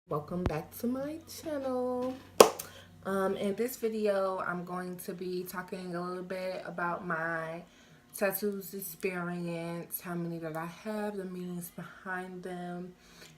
Welcome back to my channel. In this video, I'm going to be talking a little bit about my tattoos experience, how many that I have, the meanings behind them,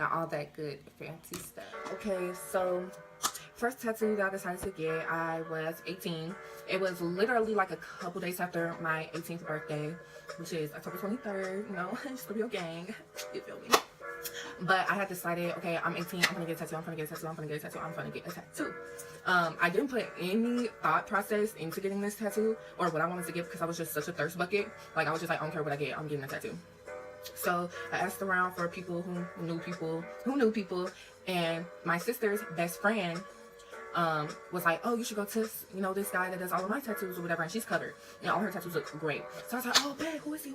and all that good fancy stuff. Okay, so first tattoo that I decided to get, I was 18. It was literally like a couple days after my 18th birthday, which is October 23rd, you know, Scorpio gang, you feel me? But I had decided, okay, I'm 18, I'm gonna get a tattoo, I'm gonna get a tattoo, I'm gonna get a tattoo, I'm gonna get a tattoo. I didn't put any thought process into getting this tattoo or what I wanted to get because I was just such a thirst bucket. Like, I was just like, I don't care what I get, I'm getting a tattoo. So I asked around for people who knew people, and my sister's best friend was like, oh, you should go to, you know, this guy that does all of my tattoos or whatever, and she's covered, and all her tattoos look great. So I was like, oh, bet, who is he?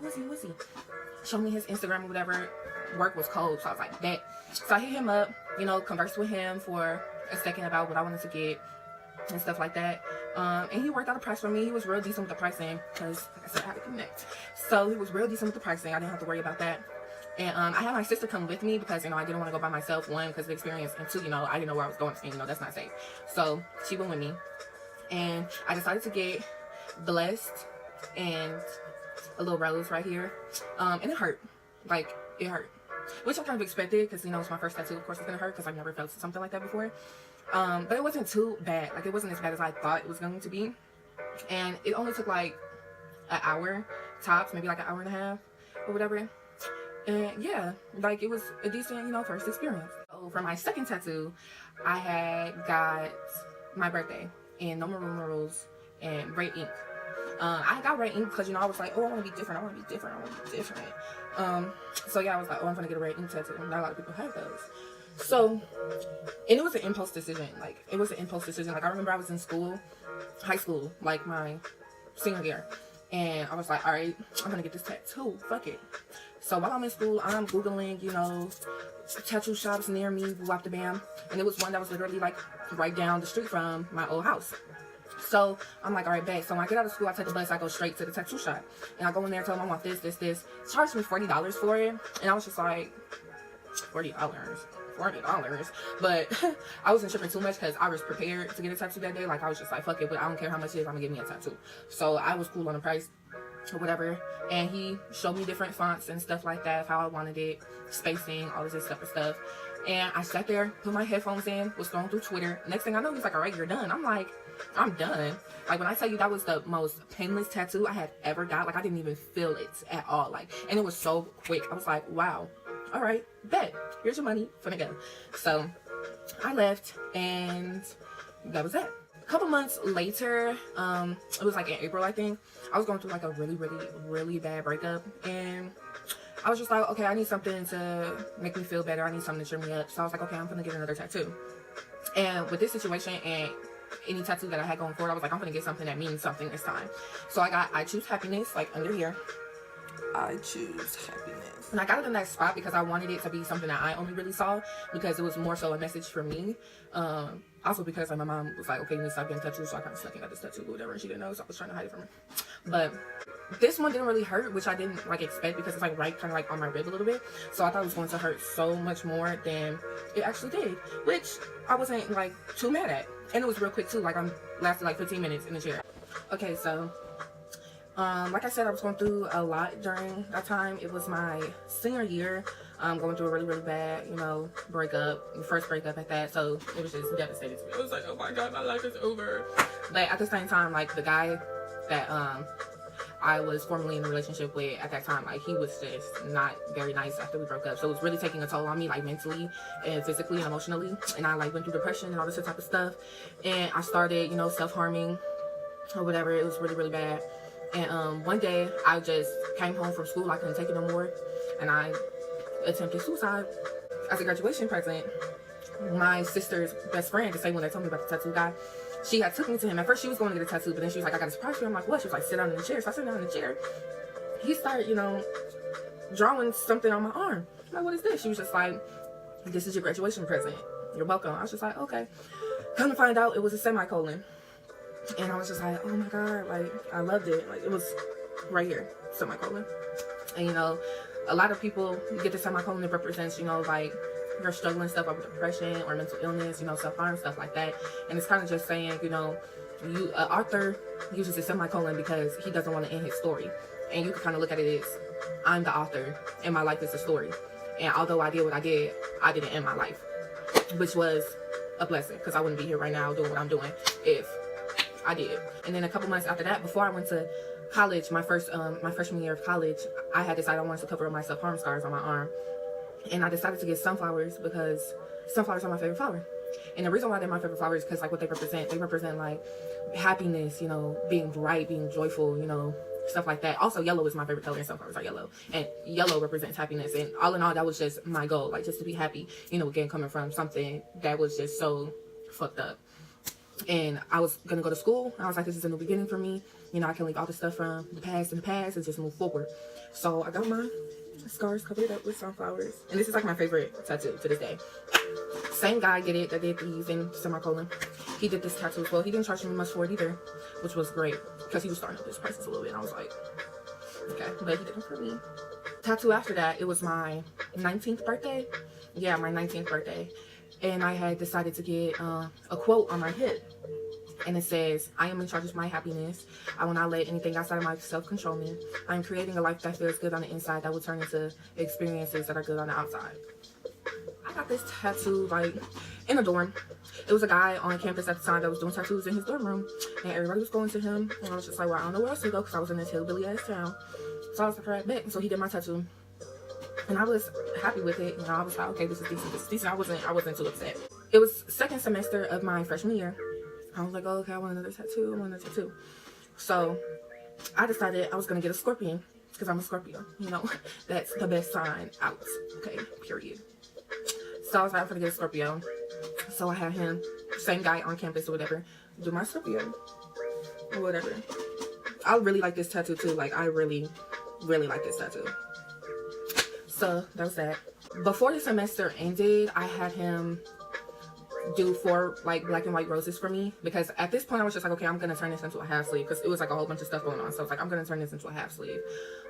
Show me his Instagram or whatever. Work was cold, so I was like, bet. So I hit him up, you know, conversed with him for a second about what I wanted to get and stuff like that. And he worked out a price for me. He was real decent with the pricing because, like I said, I had to connect. So he was real decent with the pricing. I didn't have to worry about that. And I had my sister come with me because, you know, I didn't want to go by myself. One, because of the experience, and two, you know, I didn't know where I was going, and, you know, that's not safe. So she went with me, and I decided to get Blessed and a little rose right here. And it hurt. Like, it hurt. Which I kind of expected because, you know, it's my first tattoo. Of course it's going to hurt because I've never felt something like that before. But it wasn't too bad. Like, it wasn't as bad as I thought it was going to be. And it only took like an hour tops, maybe like an hour and a half or whatever. And yeah, like, it was a decent, you know, first experience. So for my second tattoo, I had got my birthday and no more rules and red ink. I got red ink because, you know, I was like, oh, I want to be different. So yeah, I was like, oh, I'm gonna get a red ink tattoo. Not a lot of people have those. So, and it was an impulse decision. Like, I remember I was in school, high school, like my senior year, and I was like, all right, I'm gonna get this tattoo. Fuck it. So while I'm in school, I'm Googling, you know, tattoo shops near me, wop the bam, and it was one that was literally like right down the street from my old house. So I'm like, all right, bet. So when I get out of school, I take the bus, I go straight to the tattoo shop. And I go in there, tell them I want this. Charged me $40 for it. And I was just like, $40. But I wasn't tripping too much because I was prepared to get a tattoo that day. Like, I was just like, fuck it, but I don't care how much it is, I'm gonna give me a tattoo. So I was cool on the price or whatever. And he showed me different fonts and stuff like that, how I wanted it, spacing, all this stuff. And I sat there, put my headphones in, was going through Twitter. Next thing I know, he's like, all right, you're done. I'm like, I'm done. Like, when I tell you that was the most painless tattoo I had ever got, like, I didn't even feel it at all. Like, and it was so quick. I was like, wow, all right, bet. Here's your money, finna go. So I left, and that was it. A couple months later, it was like in April, I think, I was going through like a really bad breakup, and I was just like, okay, I need something to make me feel better. I need something to cheer me up. So I was like, okay, I'm gonna get another tattoo. And with this situation and any tattoo that I had going forward, I was like, I'm gonna get something that means something this time. So I got I Choose Happiness, like under here. I Choose Happiness. And I got it in that spot because I wanted it to be something that I only really saw, because it was more so a message for me. Also because, like, my mom was like, okay, you need to stop getting tattoos, so I kind of snuck in got this tattoo or whatever, and she didn't know, so I was trying to hide it from her. But this one didn't really hurt, which I didn't like expect, because it's like right kind of like on my rib a little bit. So I thought it was going to hurt so much more than it actually did, which I wasn't like too mad at. And it was real quick too. Like, I lasted like 15 minutes in the chair. Okay, so like I said, I was going through a lot during that time. It was my senior year, going through a really bad, you know, breakup, first breakup at that. So it was just devastating to me. I was like, oh my god, my life is over. But at the same time, like, the guy that I was formerly in a relationship with at that time, like, he was just not very nice after we broke up. So it was really taking a toll on me, like, mentally and physically and emotionally. And I, like, went through depression and all this type of stuff. And I started, you know, self-harming or whatever. It was really bad. And one day I just came home from school. I couldn't take it no more, and I attempted suicide. As a graduation present, my sister's best friend, the same one that told me about the tattoo guy, she had took me to him. At first she was going to get a tattoo, but then she was like, I got a surprise for you. I'm like, what? She was like, sit down in the chair. So I sat down in the chair. He started, you know, drawing something on my arm. I'm like, what is this? She was just like, this is your graduation present. You're welcome. I was just like, okay. Come to find out, it was a semicolon. And I was just like, oh my god, like, I loved it. Like, it was right here, semicolon. And, you know, a lot of people get the semicolon that represents, you know, like, you're struggling stuff up with depression or mental illness, you know, self-harm, stuff like that. And it's kind of just saying, you know, Arthur uses a semicolon because he doesn't want to end his story. And you can kind of look at it as, I'm the author and my life is a story. And although I did what I didn't end my life, which was a blessing, because I wouldn't be here right now doing what I'm doing if I did. And then a couple months after that, before I went to college, my freshman year of college, I had decided I wanted to cover up my self-harm scars on my arm. And I decided to get sunflowers because sunflowers are my favorite flower. And the reason why they're my favorite flowers is because, like, what they represent like happiness, you know, being bright, being joyful, you know, stuff like that. Also, yellow is my favorite color and sunflowers are yellow. And yellow represents happiness. And all in all, that was just my goal, like, just to be happy, you know, again, coming from something that was just so fucked up. And I was gonna go to school. I was like, this is a new beginning for me. You know, I can leave all the stuff from the past in the past and just move forward. So I got my scars covered up with sunflowers. And this is like my favorite tattoo to this day. Same guy did it that did these in semicolon. He did this tattoo as well. He didn't charge me much for it either, which was great because he was starting up his prices a little bit. And I was like, okay, but he did it for me. Tattoo after that, it was my 19th birthday. Yeah, my 19th birthday. And I had decided to get a quote on my hip. And it says, I am in charge of my happiness. I will not let anything outside of myself control me. I am creating a life that feels good on the inside that will turn into experiences that are good on the outside. I got this tattoo, like, in a dorm. It was a guy on campus at the time that was doing tattoos in his dorm room. And everybody was going to him. And I was just like, well, I don't know where else to go because I was in this hillbilly-ass town. So I was like, all right, bet. So he did my tattoo. And I was happy with it. You know, I was like, okay, this is decent. This is decent. I wasn't too upset. It was second semester of my freshman year. I was like, oh, okay, I want another tattoo. I want another tattoo. So I decided I was going to get a scorpion because I'm a Scorpio. You know, that's the best sign out. Okay, period. So I was like, I'm going to get a Scorpio. So I had him, same guy on campus or whatever, do my Scorpio or whatever. I really like this tattoo too. Like, I really, really like this tattoo. So that was that. Before the semester ended, I had him do 4 like black and white roses for me because at this point I was just like, okay, I'm gonna turn this into a half sleeve because it was like a whole bunch of stuff going on. So I was like, I'm gonna turn this into a half sleeve.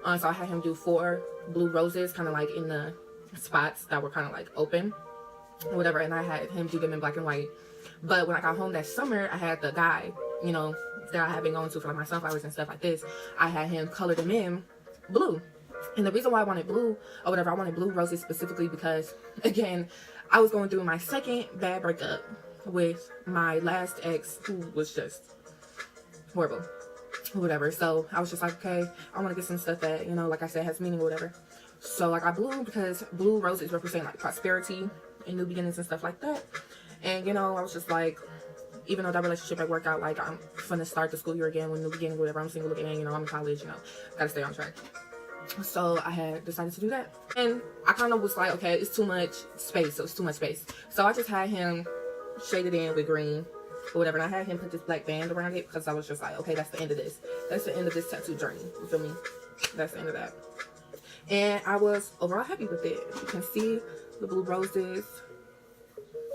So I had him do 4 blue roses, kind of like in the spots that were kind of like open or whatever, and I had him do them in black and white. But when I got home that summer, I had the guy, you know, that I had been going to for like my sunflowers and stuff like this, I had him color them in blue. And the reason why I wanted blue or whatever, I wanted blue roses specifically because, again, I was going through my second bad breakup with my last ex, who was just horrible or whatever. So I was just like, okay, I want to get some stuff that, you know, like I said, has meaning or whatever. So I got blue because blue roses represent like prosperity and new beginnings and stuff like that. And, you know, I was just like, even though that relationship had worked out, like, I'm gonna start the school year again with new beginning, whatever. I'm single again, you know, I'm in college, you know, gotta stay on track. So I had decided to do that. And I kind of was like, okay, it's too much space. So it's too much space. So I just had him shade it in with green or whatever. And I had him put this black band around it because I was just like, okay, that's the end of this. That's the end of this tattoo journey. You feel me? That's the end of that. And I was overall happy with it. You can see the blue roses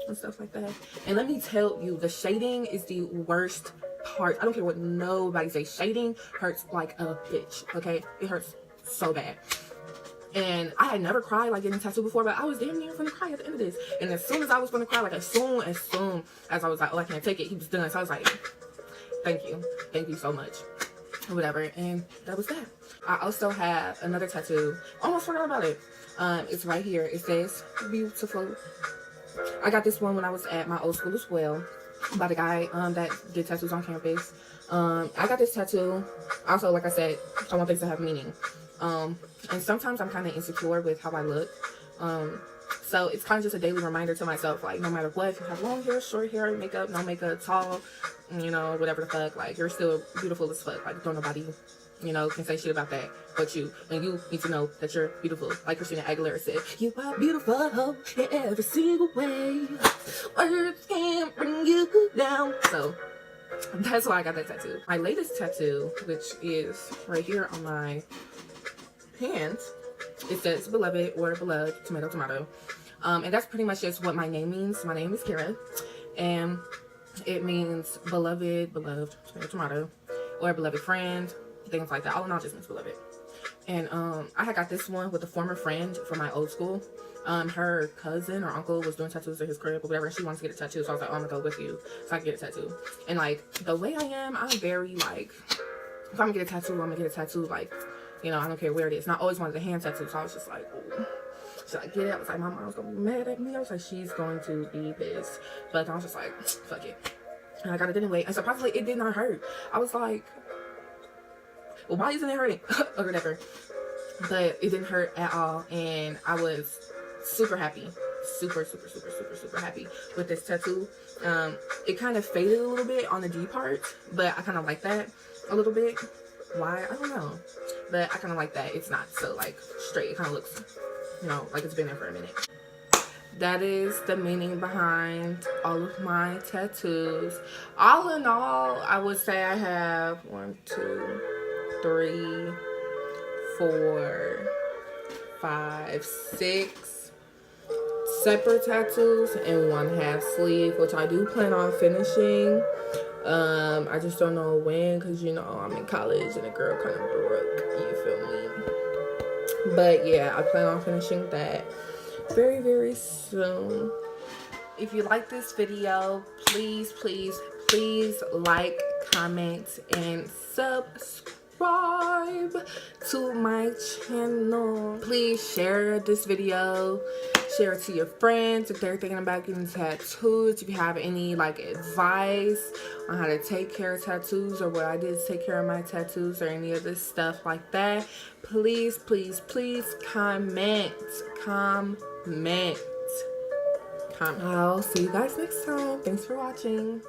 and stuff like that. And let me tell you, the shading is the worst part. I don't care what nobody says. Shading hurts like a bitch. Okay? It hurts so bad. And I had never cried like getting tattooed before, but I was damn near gonna cry at the end of this. And as soon as I was gonna cry, like as soon as I was like, oh, I can't take it, he was done. So I was like, thank you so much or whatever. And that was that. I also have another tattoo, almost forgot about it. It's right here. It says beautiful. I got this one when I was at my old school as well, by the guy that did tattoos on campus. I got this tattoo. Also, like I said, I want things to have meaning. And sometimes I'm kind of insecure with how I look. So it's kind of just a daily reminder to myself, like, no matter what, if you have long hair, short hair, makeup, no makeup, tall, you know, whatever the fuck, like, you're still beautiful as fuck. Like, don't nobody, you know, can say shit about that but you. And you need to know that you're beautiful. Like Christina Aguilera said, you are beautiful in every single way. Words can't bring you down. So that's why I got that tattoo. My latest tattoo, which is right here on my hand, it says beloved or beloved, tomato, tomato. And that's pretty much just what my name means. My name is Kara, and it means beloved, tomato, tomato, or beloved friend, things like that. All in all, just means beloved. And I had got this one with a former friend from my old school. her cousin or uncle was doing tattoos at his crib or whatever, and she wanted to get a tattoo, so I was like, oh, I'm gonna go with you so I can get a tattoo. And like the way I am, I'm very like, if I'm gonna get a tattoo, I'm gonna get a tattoo, like, you know, I don't care where it is. And I always wanted a hand tattoo, so I was just like, ooh. So I get it. I was like, my mom's gonna be mad at me. I was like, she's going to be pissed. But I was just like, fuck it. And I got it anyway. And surprisingly, it did not hurt. I was like, well, why isn't it hurting? Or whatever. But it didn't hurt at all. And I was super happy. Super happy with this tattoo. It kind of faded a little bit on the D part, but I kind of like that a little bit. Why? I don't know. But I kind of like that. It's not so like straight. It kind of looks, you know, like it's been there for a minute. That is the meaning behind all of my tattoos. All in all, I would say I have 1, 2, 3, 4, 5, 6 separate tattoos and 1 half sleeve, which I do plan on finishing. I just don't know when, because you know I'm in college and the girl kind of broke, you feel me? But yeah, I plan on finishing that very soon. If you like this video, please like, comment, and subscribe to my channel. Please share this video, share it to your friends if they're thinking about getting tattoos. If you have any like advice on how to take care of tattoos, or what I did to take care of my tattoos, or any of this stuff like that, please comment. I'll see you guys next time. Thanks for watching.